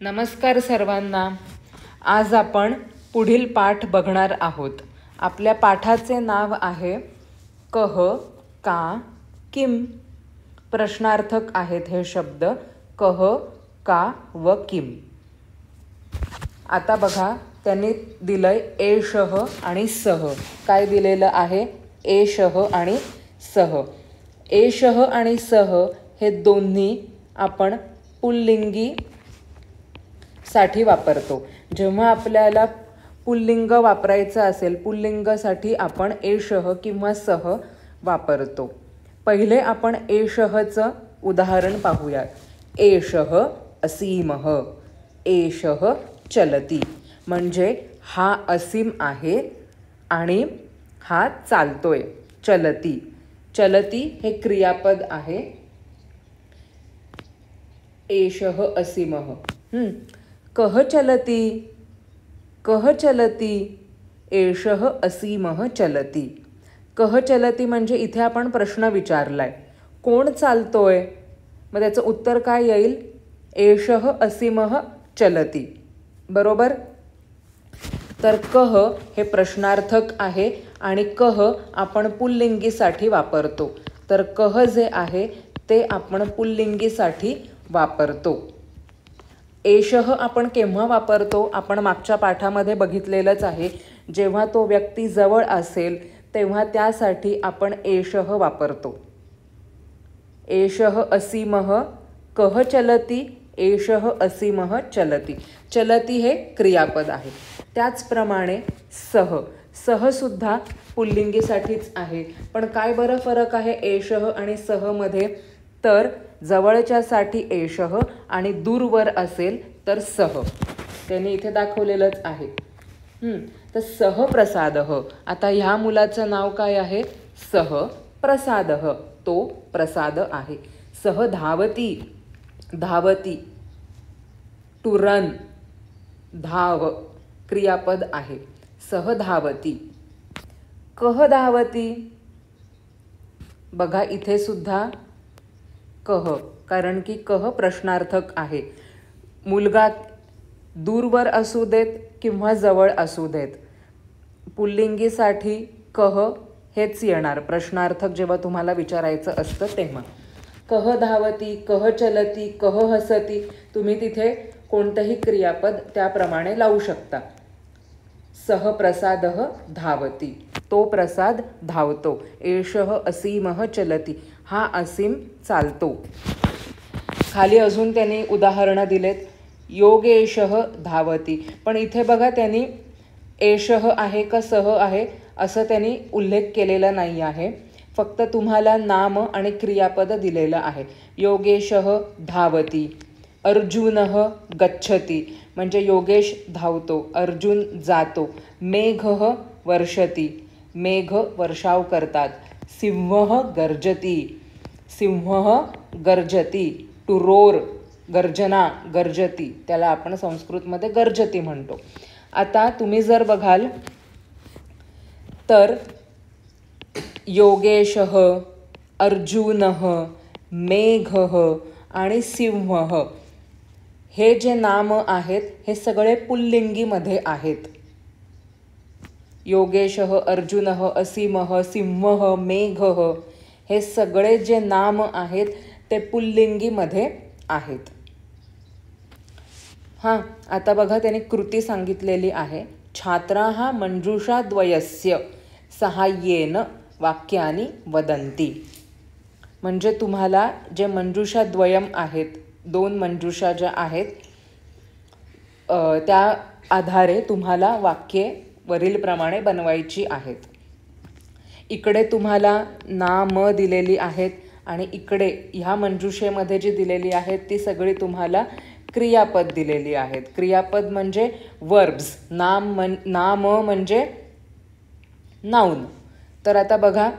नमस्कार सर्वांना. आज आपण पुढील पाठ बघणार आहोत. आपल्या पाठाचे नाव आहे कह, का, किम. प्रश्नार्थक आहेत हे शब्द कह, का व किम. आता बघा, त्यांनी दिलंय एषः आणि सः. काय दिलेलं आहे? एषः आणि सः. एषः आणि सः हे दोन्ही आपण पुल्लिंगी साठी वापरतो. जेव्हा आपल्याला पुल्लिंग वापरायचं असेल, पुल्लिंगासाठी आपण एषः किंवा सः वापरतो. पहिले आपण एषःचं उदाहरण पाहूया. एषः असीमः, एषः चलती. म्हणजे हा असीम आहे आणि हा चालतोय. चलती, चलती हे क्रियापद आहे. एषः असीमः. कह चलती, कह चलती, एषः असीमः चलती. कह चलती म्हणजे इथे आपण प्रश्न विचारलाय, कोण चालतोय? मग त्याचं उत्तर काय येईल? एषः असीमः चलती. बरोबर. तर कह हे प्रश्नार्थक आहे आणि कह आपण पुल्लिंगीसाठी वापरतो. तर कह जे आहे ते आपण पुल्लिंगीसाठी वापरतो. एषः आपण केव्हा वापरतो? आपण मागच्या पाठामध्ये बघितलेलंच आहे. जेव्हा तो व्यक्ती जवळ असेल तेव्हा त्यासाठी आपण एषः वापरतो. एषः असीमः, कह चलती, एषः असीमः चलती. चलती हे क्रियापद आहे. त्याचप्रमाणे सः, सः सुद्धा पुल्लिंगीसाठीच आहे. पण काय बरं फरक आहे एषः आणि सः मध्ये? तर जवळच्यासाठी एषः आणि दूरवर असेल तर सः. त्यांनी इथे दाखवलेलंच आहे. तर सः प्रसादः. आता ह्या मुलाचं नाव काय आहे? सः प्रसादः. तो प्रसाद आहे. सः धावती, धावती, टू रन, धाव क्रियापद आहे. सः धावती. कह धावती. बघा इथे सुद्धा कह, कारण की कह प्रश्नार्थक आहे. मुलगा दूरवर असू देत किंवा जवळ असू देत, पुल्लिंगीसाठी कह हेच येणार. प्रश्नार्थक जेव्हा तुम्हाला विचारायचं असतं तेव्हा. कह धावती, कह चलती, कह हसती. तुम्ही तिथे कोणतंही क्रियापद त्याप्रमाणे लावू शकता. सः प्रसादः धावती. तो प्रसाद धावतो. एषः असीमः चलती. हा असीम चालतो. खाली अजून त्यांनी उदाहरणं दिलेत. योगेशः धावती. पण इथे बघा, त्यांनी एषः आहे का सः आहे असं त्यांनी उल्लेख केलेला नाही आहे. फक्त तुम्हाला नाम आणि क्रियापद दिलेलं आहे. योगेशः धावती, अर्जुनः गच्छति. म्हणजे योगेश धावतो, अर्जुन जातो. मेघः वर्षति, मेघ वर्षाव करतात. सिंहः गर्जति, सिंहः गर्जति. टू रोर, गर्जना, गर्जती. त्याला आपण संस्कृतमध्ये गर्जती म्हणतो. आता तुम्ही जर बघाल तर योगेशः, अर्जुनः, मेघः आणि सिंहः हे जे नाम आहेत हे सगळे पुल्लिंगीमध्ये आहेत. योगेशः, अर्जुनः, असीमः, सिंहः, मेघः हे सगळे जे नाम आहेत ते पुल्लिंगीमध्ये आहेत. आता बघा, त्यांनी कृती सांगितलेली आहे. छात्राः मंजुषाद्वयस्य सहाय्येन वाक्यानि वदन्ति. म्हणजे तुम्हाला जे मंजुषाद्वयम आहेत, दोन मंजुषा ज्या आहेत, त्या आधारे तुम्हाला वाक्ये वरीलप्रमाणे बनवायची आहेत. इकडे तुम्हाला नाम दिलेली आहेत आणि इकडे ह्या मंजुषेमध्ये जी दिलेली आहेत ती सगळी तुम्हाला क्रियापद दिलेली आहेत. क्रियापद म्हणजे वर्ब्स. नाम म्हणजे नाऊन. तर आता बघा,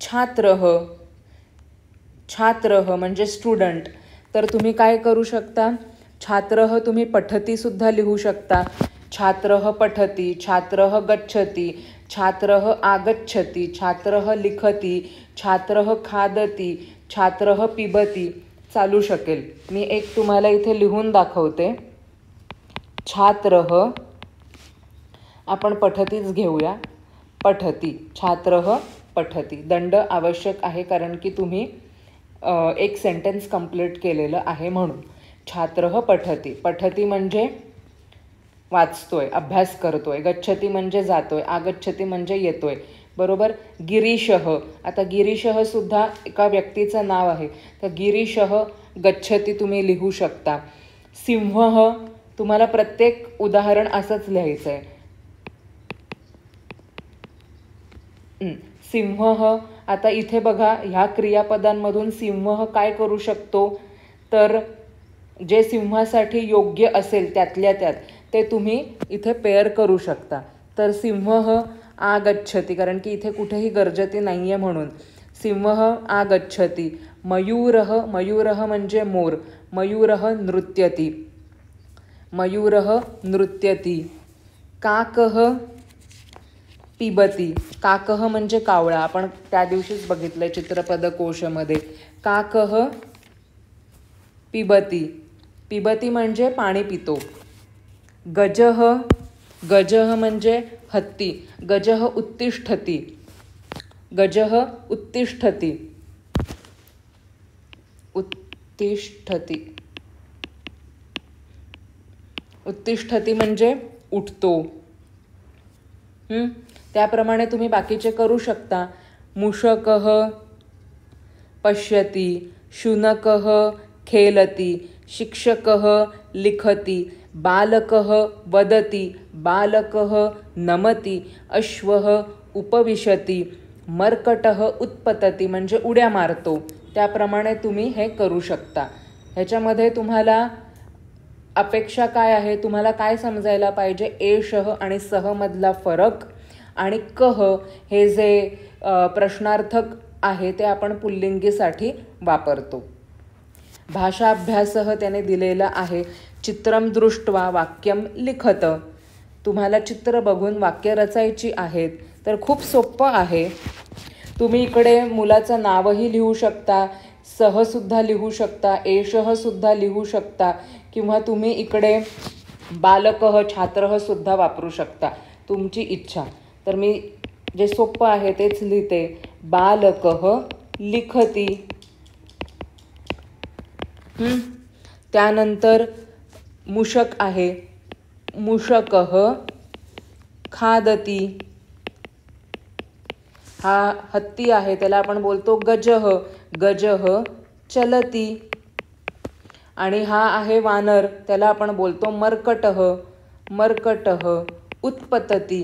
छात्रः, छात्रः म्हणजे स्टुडंट. तर तुम्ही काय करू शकता? छात्रः तुम्ही पठती सुद्धा लिहू शकता. छात्रः पठती, छात्रः गच्छति, छात्रः आगच्छति, छात्रः लिखति, छात्रः खादति, छात्रः पिबति. चालू शकेल. मी एक तुम्हाला इथे लिहून दाखवते. छात्रः, आपण पठतीच घेऊया. पठती, छात्रः पठती. दंड आवश्यक आहे कारण की तुम्ही एक सेंटेन्स कंप्लीट केलेलं आहे म्हणून. छात्रः पठती. पठती म्हणजे वाचतोय, अभ्यास करतोय. गच्छती म्हणजे जातोय. आगच्छती म्हणजे येतोय. बरोबर. गिरीशः, आता गिरीशः सुद्धा एका व्यक्तीचं नाव आहे, तर गिरीशः गच्छती तुम्ही लिहू शकता. सिंहः, तुम्हाला प्रत्येक उदाहरण असंच लिहायचं आहे. सिंहः, आता इथे बघा ह्या क्रियापदांमधून सिंह काय करू शकतो, तर जे सिंहासाठी योग्य असेल त्यातल्या त्यात ते तुम्ही इथे पेअर करू शकता. तर सिंहः आगच्छति, कारण की इथे कुठेही गर्जती नाही आहे म्हणून. सिंहः आगच्छति. मयूरः, मयूरः म्हणजे मोर. मयूरः नृत्यति. मयूरः नृत्यति. काकः पिबती. काकः म्हणजे कावळा. आपण त्या दिवशीच बघितलंय चित्रपदकोशमध्ये. काकः पिबती. पिबती म्हणजे पाणी पितो. गजः, गजः म्हणजे हत्ती. गजः उत्तिष्ठति. गजः उत्तिष्ठति. उत्तिष्ठति. उत्तिष्ठति म्हणजे उठतो. त्याप्रमाणे तुम्ही बाकीचे करू शकता. मूषकः पश्यति. शुनकः खेलति. शिक्षकः लिखति. बालकः वदति. बालकः नमति. अश्वः उपविशति. मर्कटः उत्पतति म्हणजे उड्या मारतो. त्याप्रमाणे तुम्ही हे करू शकता. ह्याच्यामध्ये तुम्हाला अपेक्षा काय आहे, तुम्हाला काय समजायला पाहिजे, एषः आणि सह मधला फरक, आणि कह हे जे प्रश्नार्थक आहे ते आपण पुल्लिंगीसाठी वापरतो. भाषाभ्यासः त्याने दिलेला आहे. चित्रं दृष्ट्वा वाक्यं लिखत. तुम्हाला चित्र बघून वाक्य रचायची आहेत, तर खूप सोपं आहे. तुम्ही इकडे मुलाचं नावही लिहू शकता, सहसुद्धा लिहू शकता, एषः सुद्धा लिहू शकता, किंवा तुम्ही इकडे बालकः छात्रः सुद्धा वापरू शकता, तुमची इच्छा. तर मी जे सोपं आहे तेच लिहिते. बालकः लिखति. त्यानंतर मूषक आहे. मूषकः खादति. हा हत्ती आहे, त्याला आपण बोलतो गजः. गजः चलति. आणि हा आहे वानर, त्याला आपण बोलतो मर्कटः. मर्कटः उत्पतति.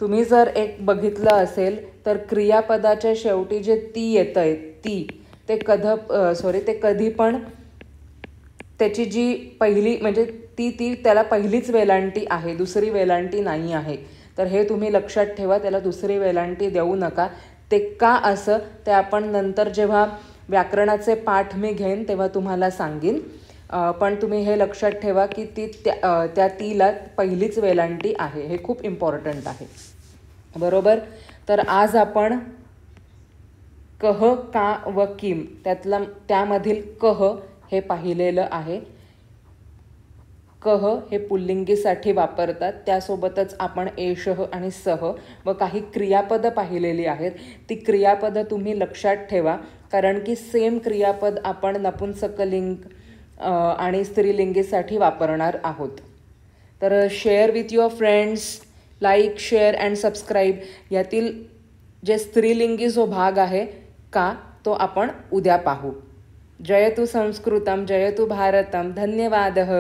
तुम्ही जर एक बघितलं असेल तर क्रियापदाच्या शेवटी जे ती येतंय ते कधी पण त्याची जी पहिली म्हणजे ती त्याला पहिलीच वेलांटी आहे, दुसरी वेलांटी नाही आहे. तर हे तुम्ही लक्षात ठेवा, त्याला दुसरी वेलांटी देऊ नका. ते का असं ते आपण नंतर जेव्हा व्याकरणाचे पाठ मी घेईन तेव्हा तुम्हाला सांगीन. पण तुम्ही हे लक्षात ठेवा की त्या तीला पहिलीच वेलांटी आहे. हे खूप इम्पॉर्टंट आहे. बरोबर. तर आज आपण कह, का व किम त्यामधील कह हे पाहिलेलं आहे. कह हे पुल्लिंगीसाठी वापरतात. त्यासोबतच आपण एषः आणि सह व काही क्रियापदं पाहिलेली आहेत. ती क्रियापदं तुम्ही लक्षात ठेवा, कारण की सेम क्रियापद आपण नपुंसकलिंग आणि स्त्रीलिंगीसाठी वापरणार आहोत. तर share with your friends, like, share and subscribe. यातील जे स्त्रीलिंगी जो भाग आहे का तो आपण उद्या पाहू. जयतु संस्कृतम, जयतु भारतम. धन्यवादः.